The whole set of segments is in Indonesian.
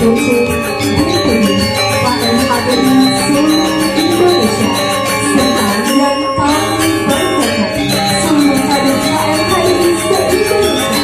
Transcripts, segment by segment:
dukung dukung pada hadirin seluruh Indonesia serta yang kami banggakan seluruh kader KMHI se-Indonesia.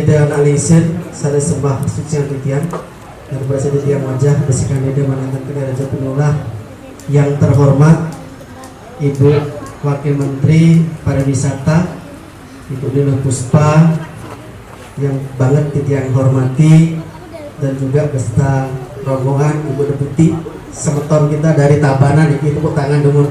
Dede anak lingsen, saya sembah suci yang titian dan berasal dari yang wajah besikan Dede manatan kedai Raja Pinulah. Yang terhormat Ibu Wakil Menteri Pariwisata Ibu Dina Puspa, yang banget titian hormati, dan juga beserta rombongan Ibu Deputi semeton kita dari Tabanan, itu tepuk tangan dulu.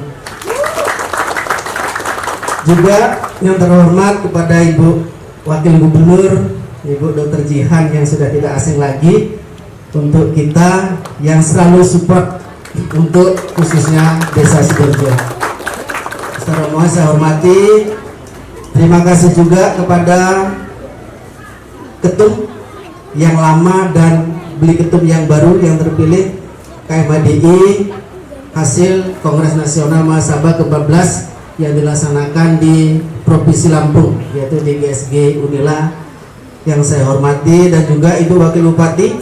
Juga yang terhormat kepada Ibu Wakil Gubernur Ibu Dr. Jihan yang sudah tidak asing lagi untuk kita, yang selalu support untuk khususnya Desa Sidoarjo. Secara mohon saya hormati. Terima kasih juga kepada ketum yang lama dan beli ketum yang baru yang terpilih KMHDI hasil Kongres Nasional Mahasabah ke-14 yang dilaksanakan di Provinsi Lampung, yaitu di GSG Unila, yang saya hormati, dan juga Ibu Wakil Bupati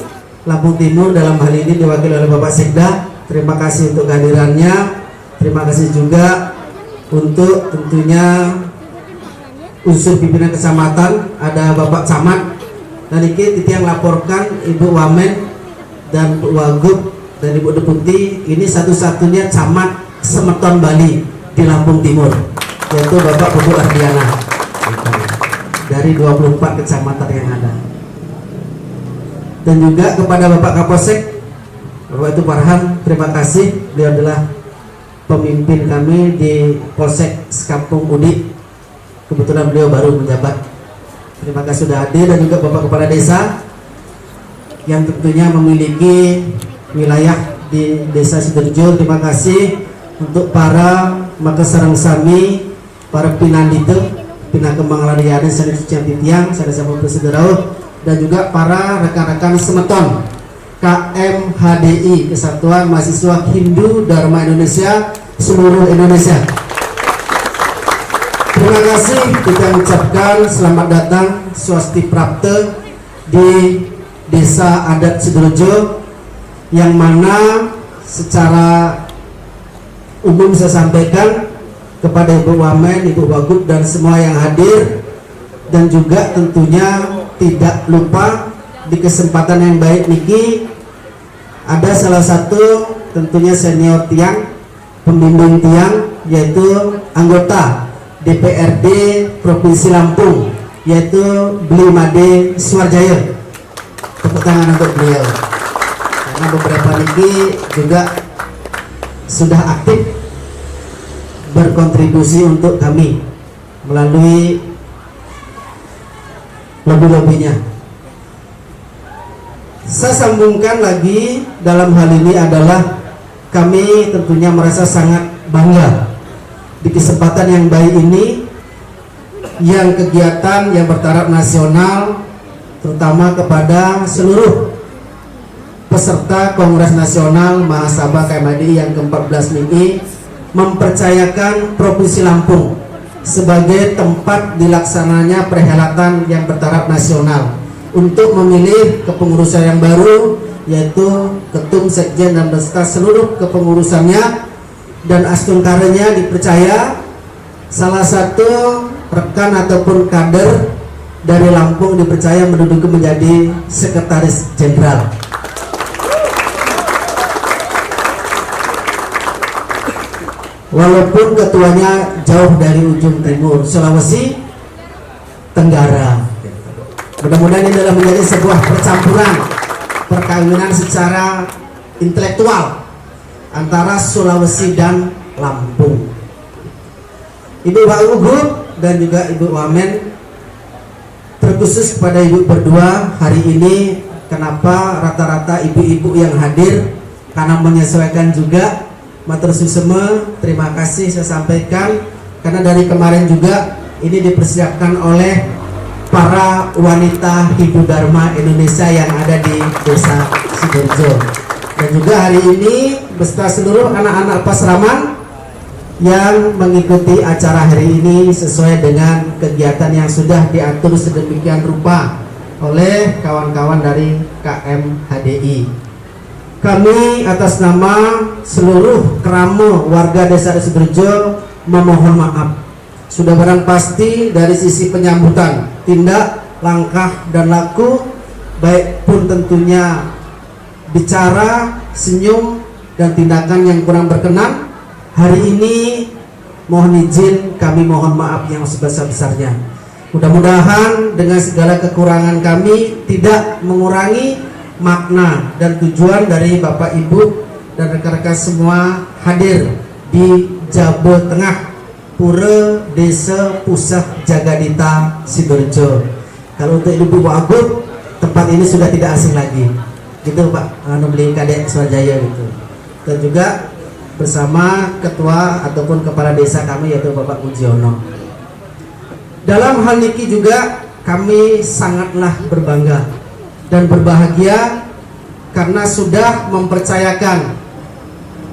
Lampung Timur dalam hal ini diwakili oleh Bapak Sekda. Terima kasih untuk kehadirannya. Terima kasih juga untuk tentunya unsur pimpinan kecamatan, ada Bapak Camat, dan ini yang laporkan Ibu Wamen dan Bu Wagub dan Ibu Deputi. Ini satu-satunya camat semeton Bali di Lampung Timur, yaitu Bapak Puput Ardiana dari 24 kecamatan yang ada. Dan juga kepada Bapak Kapolsek Bapak itu Farhan, terima kasih. Beliau adalah pemimpin kami di Polsek Sekampung Udik. Kebetulan beliau baru menjabat. Terima kasih sudah hadir, dan juga Bapak Kepala Desa yang tentunya memiliki wilayah di Desa Sidoarjo. Terima kasih untuk para Makasarang Sami, para Pinandito, Pina Kembang Lariane, Sani Sucian Titiang, Sani Sampun Presiderau, dan juga para rekan-rekan semeton KMHDI, Kesatuan Mahasiswa Hindu Dharma Indonesia seluruh Indonesia. Terima kasih, kita ucapkan selamat datang Swasti Prapte di Desa Adat Sidoarjo, yang mana secara umum saya sampaikan kepada Ibu Wamen, Ibu Wagub, dan semua yang hadir, dan juga tentunya tidak lupa di kesempatan yang baik niki ada salah satu tentunya senior tiang, pembimbing tiang, yaitu anggota DPRD Provinsi Lampung, yaitu Bli Made Suwarjaya. Tepuk tangan untuk beliau, karena beberapa niki juga sudah aktif berkontribusi untuk kami melalui lobby-lobbynya. Saya sambungkan lagi dalam hal ini adalah kami tentunya merasa sangat bangga di kesempatan yang baik ini, yang kegiatan yang bertaraf nasional, terutama kepada seluruh peserta Kongres Nasional Mahasabah KMHDI yang ke-14 ini, mempercayakan Provinsi Lampung sebagai tempat dilaksananya perhelatan yang bertaraf nasional untuk memilih kepengurusan yang baru, yaitu ketum, sekjen, dan beserta seluruh kepengurusannya, dan astungkaranya dipercaya salah satu rekan ataupun kader dari Lampung dipercaya menduduki menjadi sekretaris jenderal. Walaupun ketuanya jauh dari ujung timur Sulawesi Tenggara. Mudah-mudahan ini adalah menjadi sebuah percampuran perkawinan secara intelektual antara Sulawesi dan Lampung. Ibu Wagub dan juga Ibu Wamen, terkhusus kepada ibu berdua hari ini, kenapa rata-rata ibu-ibu yang hadir, karena menyesuaikan juga matur suseme. Terima kasih saya sampaikan, karena dari kemarin juga ini dipersiapkan oleh para wanita Hindu Dharma Indonesia yang ada di Desa Sidoarjo, dan juga hari ini beserta seluruh anak-anak Pasraman yang mengikuti acara hari ini sesuai dengan kegiatan yang sudah diatur sedemikian rupa oleh kawan-kawan dari KMHDI. Kami atas nama seluruh kerama warga Desa Sidoarjo memohon maaf. Sudah barang pasti dari sisi penyambutan tindak langkah dan laku, baik pun tentunya bicara, senyum, dan tindakan yang kurang berkenan. Hari ini mohon izin kami mohon maaf yang sebesar-besarnya. Mudah-mudahan dengan segala kekurangan kami tidak mengurangi makna dan tujuan dari Bapak Ibu dan rekan-rekan semua hadir di Jawa Tengah, Pura Desa Pusat Jagadita Sidoarjo. Kalau untuk Ibu Wagub, tempat ini sudah tidak asing lagi, gitu Pak, beli Kadek Swajaya gitu. Dan juga bersama ketua ataupun kepala desa kami yaitu Bapak Mujiono. Dalam hal ini juga kami sangatlah berbangga dan berbahagia karena sudah mempercayakan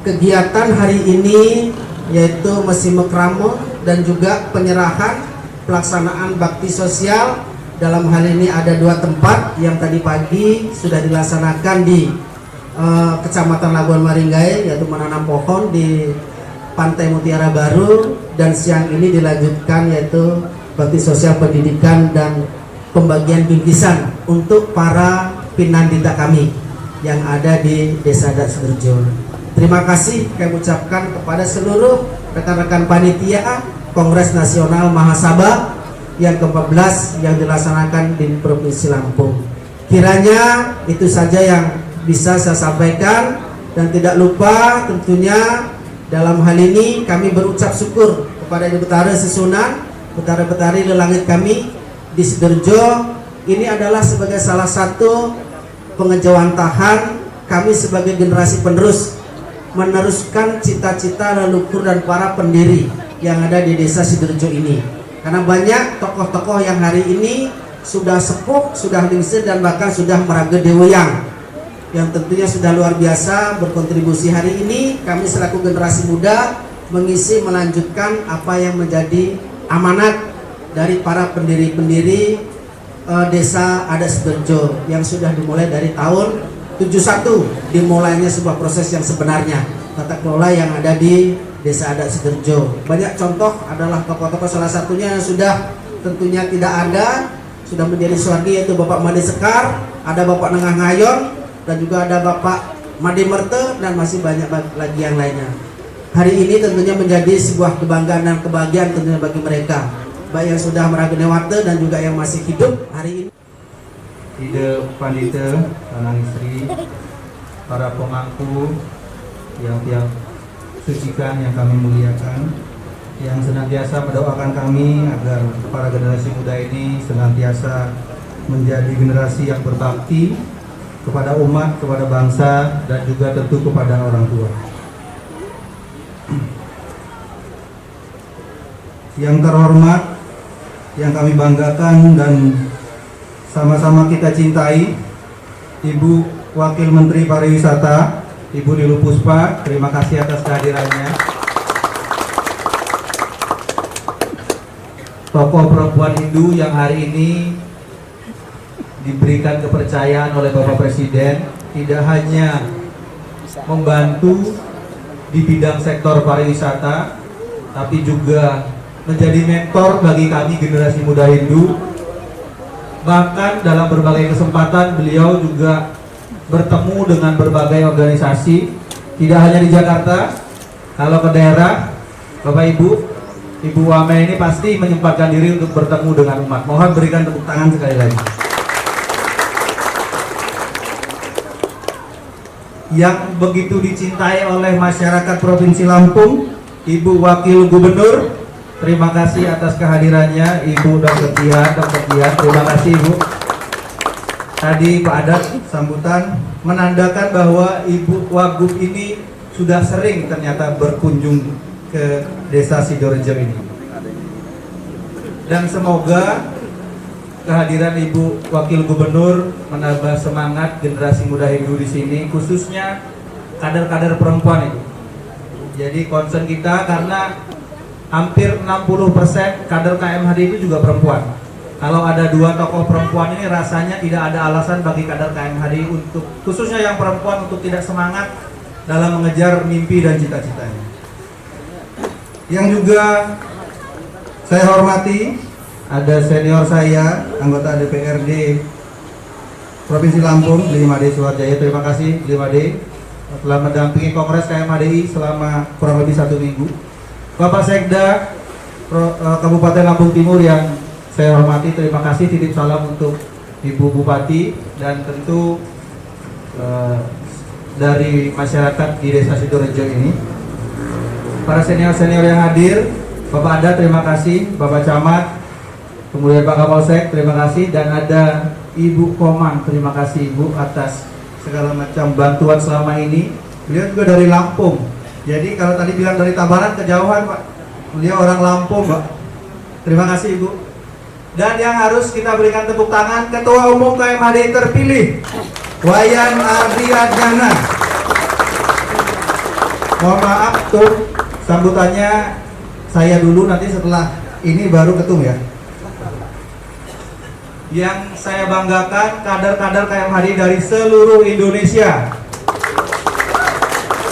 kegiatan hari ini yaitu Mesi Mekramo dan juga penyerahan pelaksanaan bakti sosial. Dalam hal ini ada 2 tempat yang tadi pagi sudah dilaksanakan di Kecamatan Labuan Maringgai, yaitu menanam pohon di Pantai Mutiara Baru, dan siang ini dilanjutkan yaitu bakti sosial pendidikan dan pembagian bingkisan untuk para pinandita kami yang ada di Desa Adat Sidoarjo. Terima kasih kami ucapkan kepada seluruh rekan-rekan panitia Kongres Nasional Mahasabha yang ke-14 yang dilaksanakan di Provinsi Lampung. Kiranya itu saja yang bisa saya sampaikan, dan tidak lupa tentunya dalam hal ini kami berucap syukur kepada Ibu Betara Sesunan, Betara-betari lelangit kami di Sidoarjo. Ini adalah sebagai salah satu pengejawantahan kami sebagai generasi penerus meneruskan cita-cita leluhur dan para pendiri yang ada di Desa Sidoarjo ini. Karena banyak tokoh-tokoh yang hari ini sudah sepuh, sudah lingser, dan bahkan sudah meraga deweyang, yang tentunya sudah luar biasa berkontribusi. Hari ini kami selaku generasi muda mengisi melanjutkan apa yang menjadi amanat dari para pendiri-pendiri Desa Adat Sidoarjo yang sudah dimulai dari tahun 71, dimulainya sebuah proses yang sebenarnya tata kelola yang ada di Desa Adat Sidoarjo. Banyak contoh adalah tokoh-tokoh, salah satunya yang sudah tentunya tidak ada, sudah menjadi suwargi, yaitu Bapak Made Sekar, ada Bapak Nengah Ngayon, dan juga ada Bapak Made Merte, dan masih banyak lagi yang lainnya. Hari ini tentunya menjadi sebuah kebanggaan dan kebahagiaan tentunya bagi mereka, baik yang sudah meragenewate dan juga yang masih hidup hari ini. Ide Pandita, Tanang Istri, para pemangku yang sucikan yang kami muliakan, yang senantiasa mendoakan kami agar para generasi muda ini senantiasa menjadi generasi yang berbakti kepada umat, kepada bangsa, dan juga tentu kepada orang tua. Yang terhormat, yang kami banggakan dan sama-sama kita cintai, Ibu Wakil Menteri Pariwisata, Ibu Nilu Puspa, terima kasih atas kehadirannya. Tokoh perempuan Hindu yang hari ini diberikan kepercayaan oleh Bapak Presiden tidak hanya membantu di bidang sektor pariwisata, tapi juga menjadi mentor bagi kami generasi muda Hindu. Bahkan dalam berbagai kesempatan beliau juga bertemu dengan berbagai organisasi, tidak hanya di Jakarta. Kalau ke daerah, Bapak Ibu Wame ini pasti menyempatkan diri untuk bertemu dengan umat. Mohon berikan tepuk tangan sekali lagi. Yang begitu dicintai oleh masyarakat Provinsi Lampung, Ibu Wakil Gubernur, terima kasih atas kehadirannya, Ibu Dr. Jihan, terima kasih Ibu. Tadi Pak Adat sambutan menandakan bahwa Ibu Wagub ini sudah sering ternyata berkunjung ke Desa Sidoarjo ini. Dan semoga kehadiran Ibu Wakil Gubernur menambah semangat generasi muda Hindu di sini, khususnya kader-kader perempuan itu. Jadi concern kita karena hampir 60% kader KMHD itu juga perempuan. Kalau ada 2 tokoh perempuan ini, rasanya tidak ada alasan bagi kader KMHD untuk, khususnya yang perempuan, untuk tidak semangat dalam mengejar mimpi dan cita-citanya. Yang juga saya hormati ada senior saya, anggota DPRD Provinsi Lampung, Bli Made Suharjaya. Terima kasih Bli Made telah mendampingi Kongres KMHDI selama kurang lebih 1 minggu. Bapak Sekda Kabupaten Lampung Timur yang saya hormati, terima kasih. Titip salam untuk Ibu Bupati dan tentu dari masyarakat di Desa Sidorejo ini. Para senior-senior yang hadir, Bapak Ada terima kasih, Bapak Camat, kemudian Pak Kapolsek terima kasih, dan ada Ibu Komang, terima kasih Ibu atas segala macam bantuan selama ini. Beliau juga dari Lampung, jadi kalau tadi bilang dari Tabanan kejauhan Pak, beliau orang Lampung Pak. Terima kasih Ibu. Dan yang harus kita berikan tepuk tangan, Ketua Umum KMHDI terpilih Wayan Adriana. Mohon maaf tuh, sambutannya saya dulu, nanti setelah ini baru ketum ya. Yang saya banggakan kader-kader KMHDI dari seluruh Indonesia.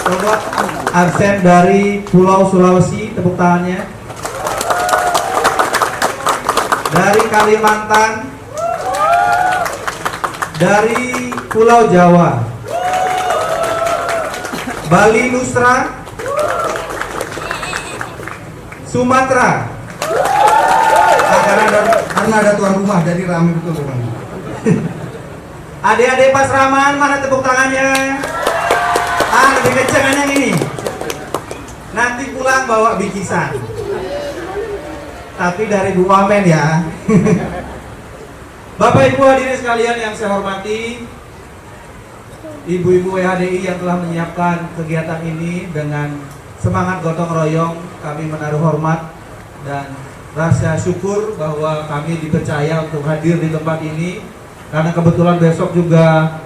Coba absen dari Pulau Sulawesi, tepuk tangannya. Dari Kalimantan, dari Pulau Jawa, Bali Nusra, Sumatera. Karena ada tuan rumah, jadi ramai betul rumahnya. Adik-adik Pasraman, mana tepuk tangannya? Lebih kenceng yang ini. Nanti pulang bawa bingkisan. Tapi dari Bu Wamen ya. Bapak Ibu hadirin sekalian yang saya hormati, Ibu-ibu WHDI yang telah menyiapkan kegiatan ini dengan semangat gotong royong, kami menaruh hormat dan rasa syukur bahwa kami dipercaya untuk hadir di tempat ini, karena kebetulan besok juga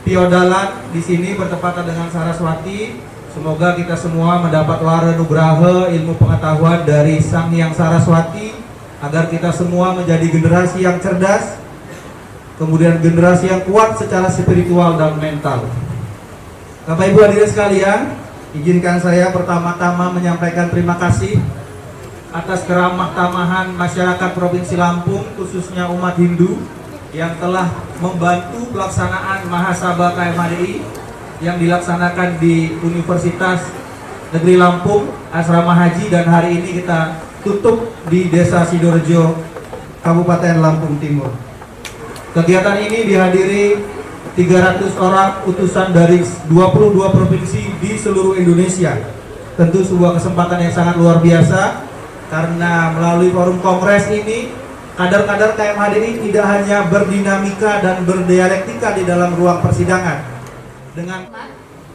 Piodalan di sini bertepatan dengan Saraswati. Semoga kita semua mendapat wara nugraha ilmu pengetahuan dari Sang Hyang Saraswati, agar kita semua menjadi generasi yang cerdas, kemudian generasi yang kuat secara spiritual dan mental. Bapak Ibu hadirin sekalian, izinkan saya pertama-tama menyampaikan terima kasih atas keramah tamahan masyarakat Provinsi Lampung, khususnya umat Hindu yang telah membantu pelaksanaan Mahasabha KMHDI yang dilaksanakan di Universitas Negeri Lampung, Asrama Haji, dan hari ini kita tutup di Desa Sidorejo, Kabupaten Lampung Timur. Kegiatan ini dihadiri 300 orang utusan dari 22 provinsi di seluruh Indonesia. Tentu sebuah kesempatan yang sangat luar biasa, karena melalui forum kongres ini kader-kader KMHDI tidak hanya berdinamika dan berdialektika di dalam ruang persidangan. Dengan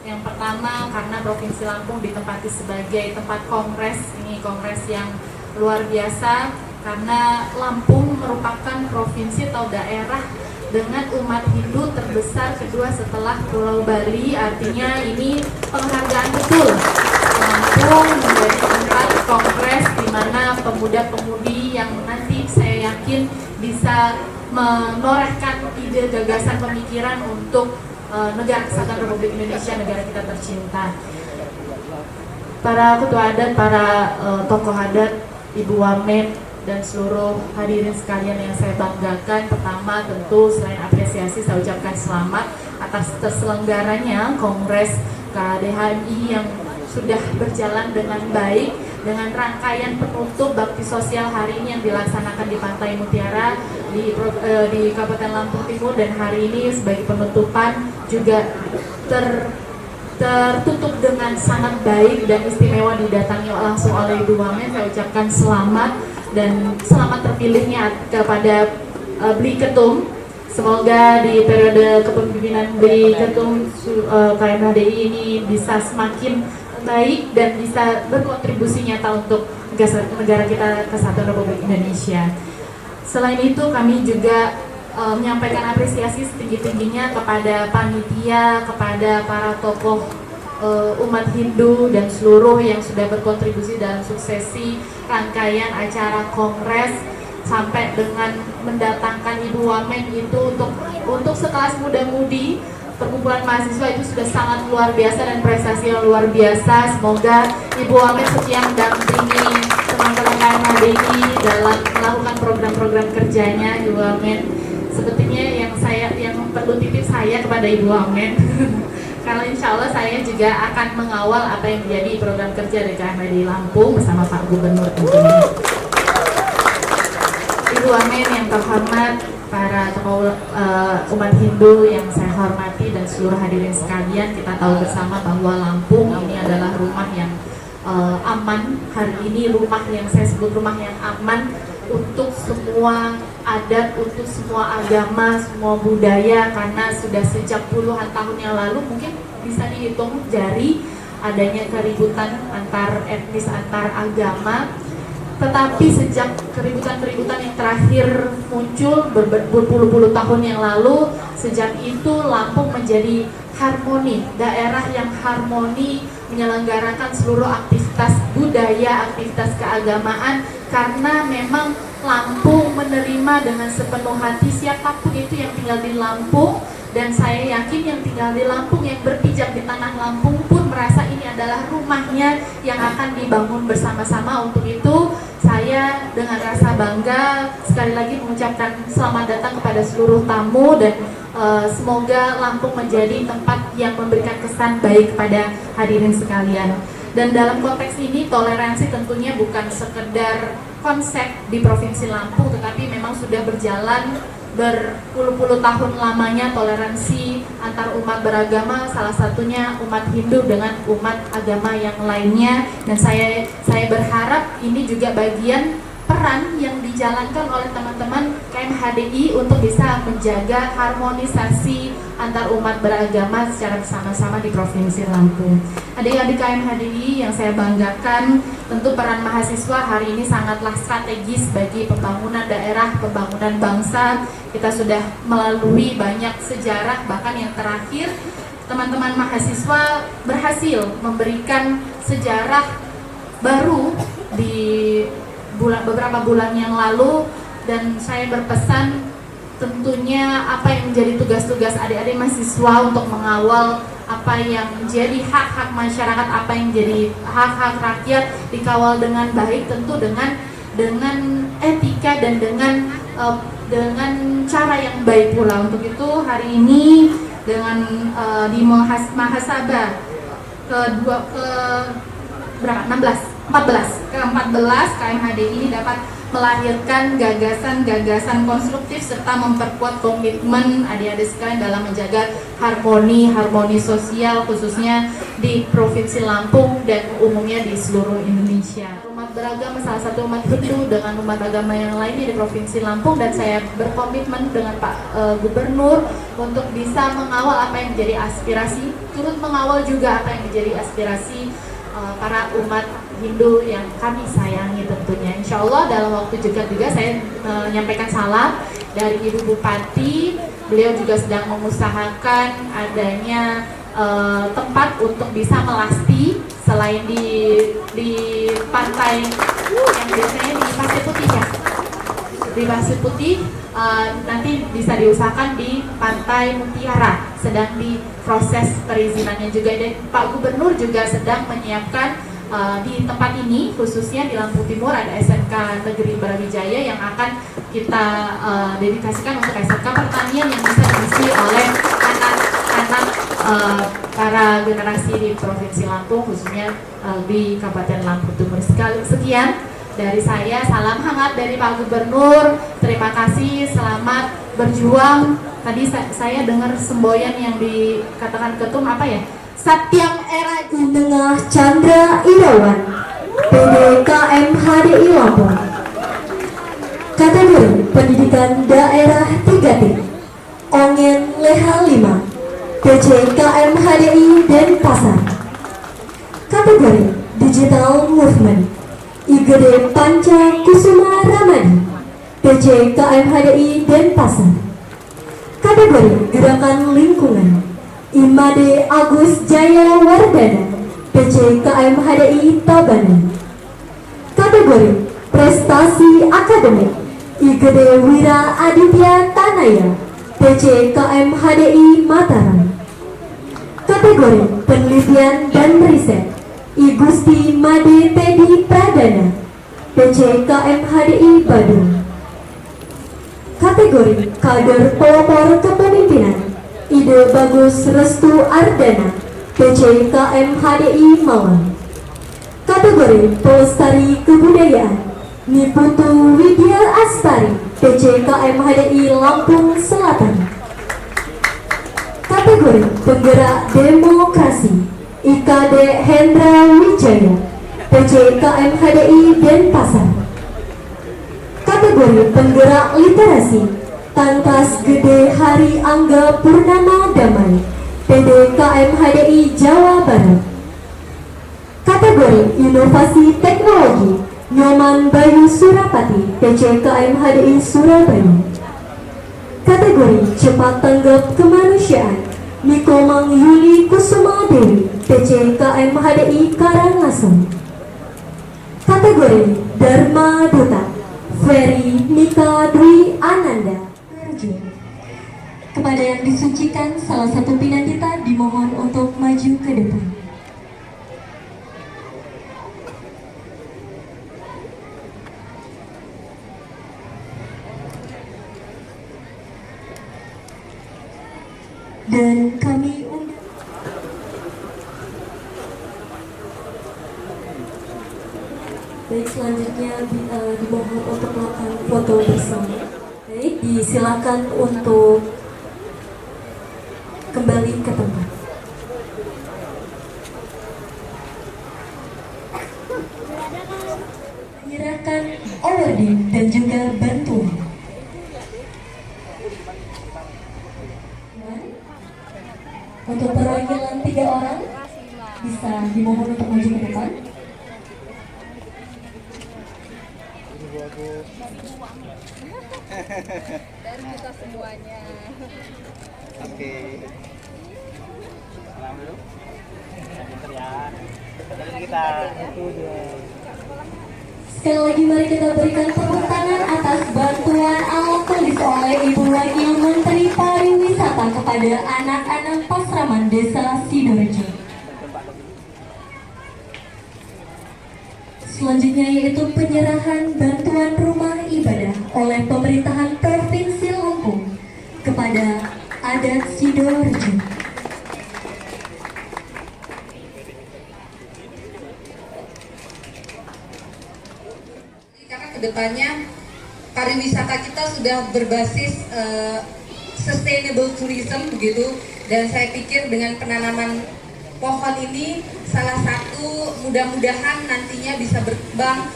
yang pertama, karena Provinsi Lampung ditempati sebagai tempat kongres, ini kongres yang luar biasa karena Lampung merupakan provinsi atau daerah dengan umat Hindu terbesar kedua setelah Pulau Bali. Artinya ini penghargaan betul Lampung menjadi tempat kongres di mana pemuda-pemudi yang nanti saya yakin bisa menorehkan ide, gagasan, pemikiran untuk negara kesatuan Republik Indonesia, negara kita tercinta. Para ketua adat, para tokoh adat, Ibu Wamen, dan seluruh hadirin sekalian yang saya banggakan, pertama tentu selain apresiasi saya ucapkan selamat atas terselenggaranya Kongres KDHMI yang sudah berjalan dengan baik, dengan rangkaian penutup bakti sosial hari ini yang dilaksanakan di Pantai Mutiara di Kabupaten Lampung Timur, dan hari ini sebagai penutupan juga tertutup dengan sangat baik dan istimewa, didatangi langsung oleh Ibu Wamen. Saya ucapkan selamat dan selamat terpilihnya kepada Bli Ketum. Semoga di periode kepemimpinan Bli Ketum KMHDI ini bisa semakin baik dan bisa berkontribusi nyata untuk negara kita kesatuan Republik Indonesia. Selain itu kami juga menyampaikan apresiasi setinggi-tingginya kepada panitia, kepada para tokoh umat Hindu dan seluruh yang sudah berkontribusi dalam suksesi rangkaian acara kongres sampai dengan mendatangkan Ibu Wamen itu untuk sekelas muda-mudi perkumpulan mahasiswa itu sudah sangat luar biasa dan prestasi yang luar biasa. Semoga Ibu Wamen setia mendampingi teman-teman KMHDI dalam melakukan program-program program kerjanya Ibu Wamen. Sepertinya yang perlu titip saya kepada Ibu Wamen karena insya Allah saya juga akan mengawal apa yang menjadi program kerja DKM di Lampung bersama Pak Gubernur tentunya. Ibu Wamen yang terhormat, para tokoh umat Hindu yang saya hormati dan seluruh hadirin sekalian, kita tahu bersama bahwa Lampung ini adalah rumah yang aman. Hari ini rumah yang saya sebut rumah yang aman untuk semua adat, untuk semua agama, semua budaya, karena sudah sejak puluhan tahun yang lalu mungkin bisa dihitung jari adanya keributan antar etnis, antar agama. Tetapi sejak keributan-keributan yang terakhir muncul berpuluh-puluh tahun yang lalu, sejak itu Lampung menjadi harmoni, daerah yang harmoni menyelenggarakan seluruh aktivitas budaya, aktivitas keagamaan, karena memang Lampung menerima dengan sepenuh hati siapapun itu yang tinggal di Lampung, dan saya yakin yang tinggal di Lampung, yang berpijak di tanah Lampung pun merasa ini adalah rumahnya yang akan dibangun bersama-sama. Untuk itu saya dengan rasa bangga sekali lagi mengucapkan selamat datang kepada seluruh tamu, dan semoga Lampung menjadi tempat yang memberikan kesan baik kepada hadirin sekalian. Dan dalam konteks ini toleransi tentunya bukan sekedar konsep di Provinsi Lampung, tetapi memang sudah berjalan berpuluh-puluh tahun lamanya toleransi antar umat beragama, salah satunya umat Hindu dengan umat agama yang lainnya. Dan saya berharap ini juga bagian peran yang dijalankan oleh teman-teman KMHDI untuk bisa menjaga harmonisasi antar umat beragama secara bersama-sama di Provinsi Lampung. Adik-adik KMHDI yang saya banggakan, tentu peran mahasiswa hari ini sangatlah strategis bagi pembangunan daerah, pembangunan bangsa. Kita sudah melalui banyak sejarah, bahkan yang terakhir teman-teman mahasiswa berhasil memberikan sejarah baru di beberapa bulan yang lalu. Dan saya berpesan tentunya apa yang menjadi tugas-tugas adik-adik mahasiswa untuk mengawal apa yang menjadi hak-hak masyarakat, apa yang menjadi hak-hak rakyat dikawal dengan baik, tentu dengan etika dan dengan cara yang baik pula. Untuk itu hari ini dengan di Mahasabah ke-14 KMHDI dapat melahirkan gagasan-gagasan konstruktif serta memperkuat komitmen adik-adik sekalian dalam menjaga harmoni sosial khususnya di Provinsi Lampung dan umumnya di seluruh Indonesia. Umat beragama, salah satu umat Hindu dengan umat agama yang lainnya di Provinsi Lampung, dan saya berkomitmen dengan Pak Gubernur untuk bisa mengawal apa yang menjadi aspirasi, turut mengawal juga apa yang menjadi aspirasi para umat Hindu yang kami sayangi tentunya. Insya Allah dalam waktu juga saya menyampaikan salam dari Ibu Bupati. Beliau juga sedang mengusahakan adanya tempat untuk bisa melasti selain di pantai yang biasanya di Pasir Putih ya. Di Pasir Putih nanti bisa diusahakan di Pantai Mutiara, sedang di proses perizinannya juga, dan Pak Gubernur juga sedang menyiapkan di tempat ini khususnya di Lampung Timur ada SMK Negeri Brawijaya yang akan kita dedikasikan untuk SMK pertanian yang bisa diisi oleh anak-anak para generasi di Provinsi Lampung, khususnya di Kabupaten Lampung Timur. Sekian dari saya, salam hangat dari Pak Gubernur. Terima kasih, selamat berjuang. Tadi saya dengar semboyan yang dikatakan ketum apa ya? Satyam Era Menengah Chandra Irawan, PDKM HDI Lampung. Kategori Pendidikan Daerah 3T, Ongen Leha 5, PJKM HDI Denpasar. Kategori Digital Movement, IGD Panca Kusuma Ramadi, PJKM HDI Denpasar. Kategori Gerakan Lingkungan, Imade Agus Jaya Wardana, PJKM HDI Tabanan. Kategori Prestasi Akademik, IGD Wira Aditya Tanaya, PJKM HDI Mataram. Kategori Penelitian dan Riset, I Gusti Made Tedi Pradana, PJKM HDI Badung. Kategori kader pelopor kepemimpinan, Ide Bagus Restu Ardana, PC KMHDI Malang. Kategori pelestari kebudayaan, Niputu Widya Astari, PC KMHDI Lampung Selatan. Kategori penggerak demokrasi, IKD Hendra Wijaya, PC KMHDI Denpasar. Kategori penggerak literasi, Tanpas Gede Hari Angga Purnama Damai, PD KMHDI Jawa Barat. Kategori inovasi teknologi, Nyoman Bayu Surapati, PC KMHDI Surabaya. Kategori cepat tanggap kemanusiaan, Nikomang Yuli Kusuma Dewi, PC KMHDI Karangasem. Kategori Dharma Duta, Ferry Nika Dwi Ananda. Kepada yang disucikan, salah satu pinanita dimohon untuk maju ke depan. Dan kami undang baik, selanjutnya dimohon untuk melakukan foto bersama. Baik, disilakan untuk kembali ke tempat. Menyerahkan awarding dan juga bantuan. Untuk perwakilan 3 orang bisa dimohon untuk maju ke depan. Dari kita semuanya. Oke. Salam dulu. Pinter ya. Dari kita. Sekali lagi mari kita berikan tepuk tangan atas bantuan alat tulis oleh Ibu Wakil Menteri Pariwisata kepada anak-anak Pasraman Desa Sidorejo. Selanjutnya yaitu penyerahan bantuan rumah ibadah oleh pemerintahan Provinsi Lampung kepada adat Sidorejo. Karena kedepannya pariwisata kita sudah berbasis sustainable tourism begitu, dan saya pikir dengan penanaman pohon ini salah satu mudah-mudahan nantinya bisa berkembang.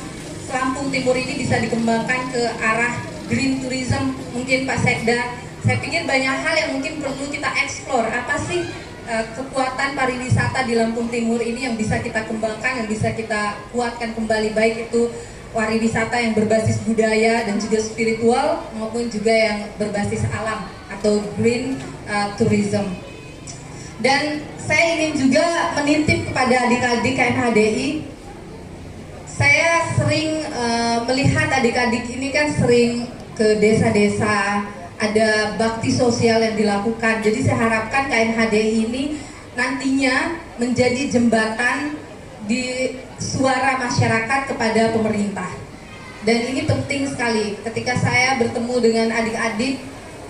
Lampung Timur ini bisa dikembangkan ke arah green tourism. Mungkin Pak Sekda, saya pikir banyak hal yang mungkin perlu kita eksplor. Apa sih kekuatan pariwisata di Lampung Timur ini yang bisa kita kembangkan, yang bisa kita kuatkan kembali, baik itu pariwisata yang berbasis budaya dan juga spiritual maupun juga yang berbasis alam atau green tourism. Dan saya ingin juga menitip kepada adik-adik KMHDI. Saya sering melihat adik-adik ini kan sering ke desa-desa, ada bakti sosial yang dilakukan. Jadi saya harapkan KMHDI ini nantinya menjadi jembatan di suara masyarakat kepada pemerintah. Dan ini penting sekali ketika saya bertemu dengan adik-adik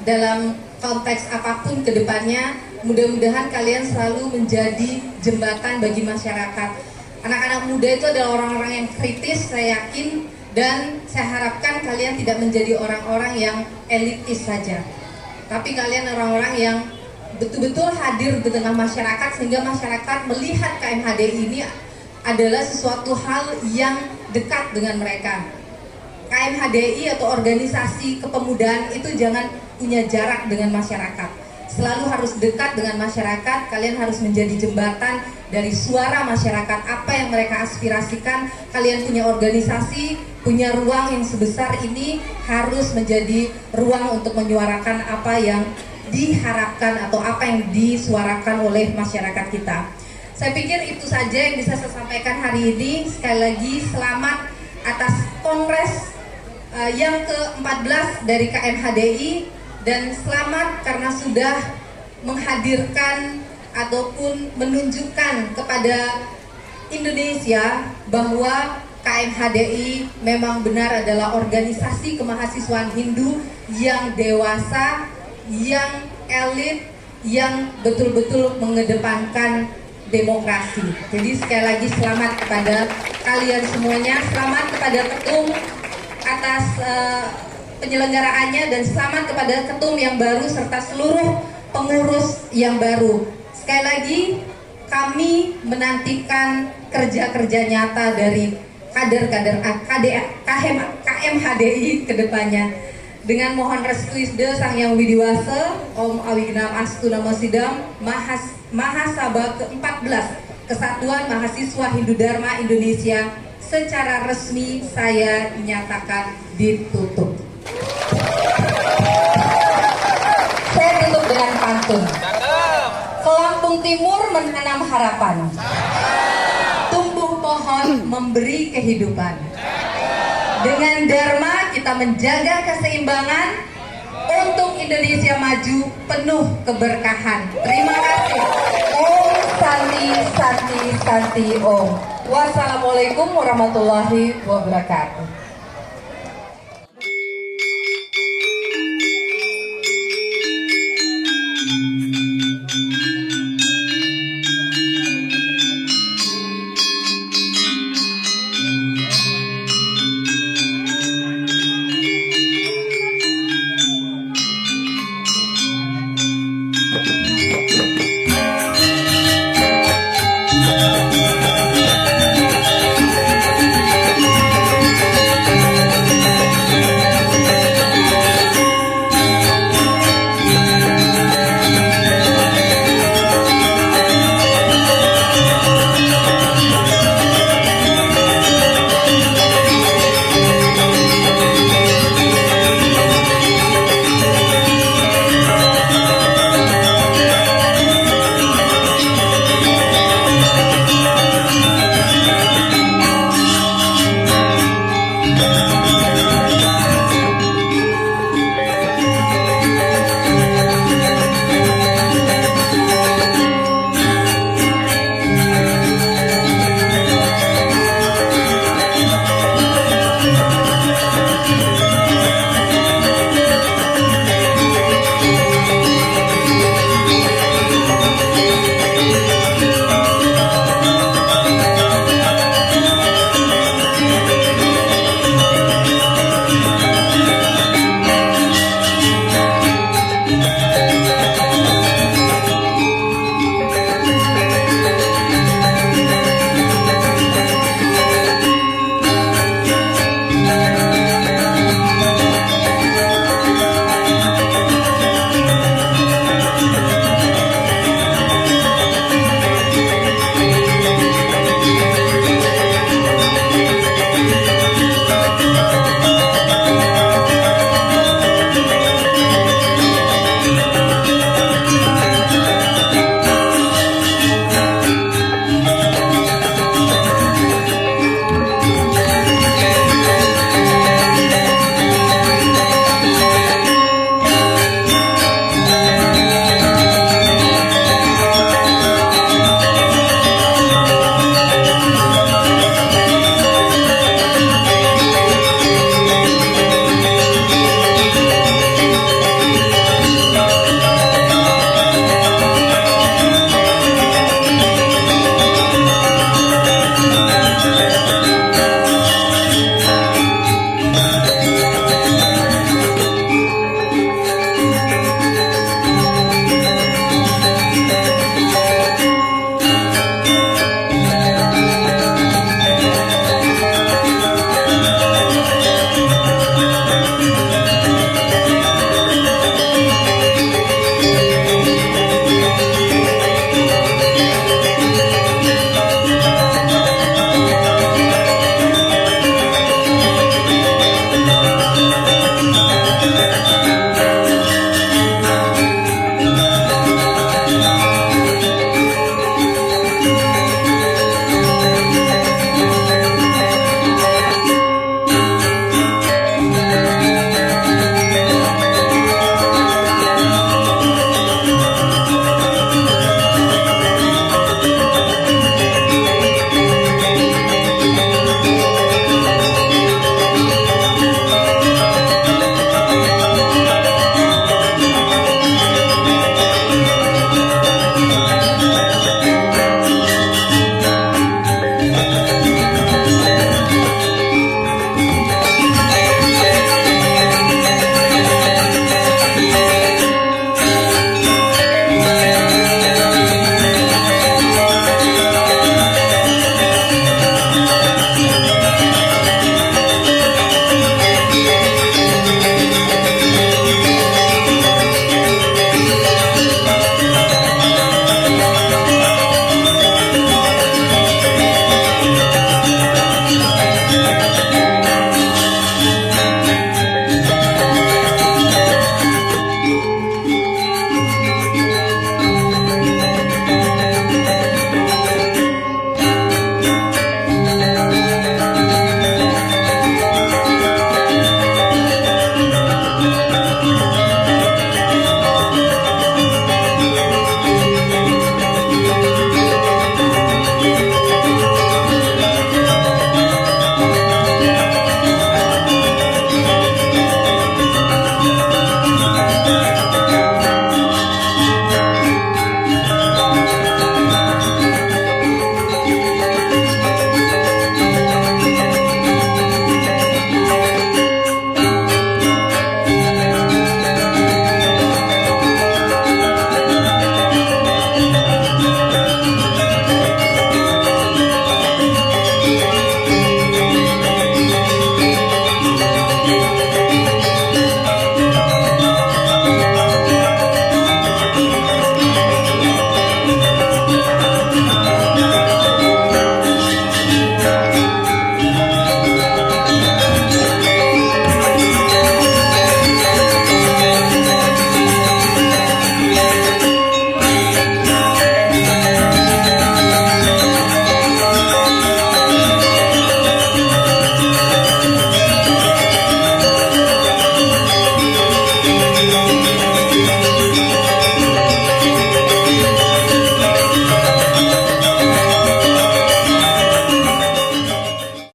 dalam konteks apapun ke depannya. Mudah-mudahan kalian selalu menjadi jembatan bagi masyarakat. Anak-anak muda itu adalah orang-orang yang kritis, saya yakin, dan saya harapkan kalian tidak menjadi orang-orang yang elitis saja, tapi kalian orang-orang yang betul-betul hadir di tengah masyarakat sehingga masyarakat melihat KMHDI ini adalah sesuatu hal yang dekat dengan mereka. KMHDI atau organisasi kepemudaan itu jangan punya jarak dengan masyarakat, selalu harus dekat dengan masyarakat. Kalian harus menjadi jembatan dari suara masyarakat, apa yang mereka aspirasikan. Kalian punya organisasi, punya ruang yang sebesar ini, harus menjadi ruang untuk menyuarakan apa yang diharapkan atau apa yang disuarakan oleh masyarakat kita. Saya pikir itu saja yang bisa saya sampaikan hari ini. Sekali lagi selamat atas kongres yang ke-14 dari KMHDI, dan selamat karena sudah menghadirkan ataupun menunjukkan kepada Indonesia bahwa KMHDI memang benar adalah organisasi kemahasiswaan Hindu yang dewasa, yang elit, yang betul-betul mengedepankan demokrasi. Jadi sekali lagi selamat kepada kalian semuanya, selamat kepada Ketum atas penyelenggaraannya, dan selamat kepada Ketum yang baru serta seluruh pengurus yang baru. Sekali lagi kami menantikan kerja-kerja nyata dari kader-kader KMHDI ke depannya. Dengan mohon restu Isda Sang Yang Widiwasa, Om Awignam Astu Namo Sidam, Mahasabha ke-14 Kesatuan Mahasiswa Hindu Dharma Indonesia secara resmi saya nyatakan ditutup. Saya tutup dengan pantun. Ke Lampung Timur menanam harapan, tumbuh pohon memberi kehidupan. Dengan Dharma kita menjaga keseimbangan untuk Indonesia maju penuh keberkahan. Terima kasih. Om Santi Santi Santi Om. Wassalamualaikum warahmatullahi wabarakatuh.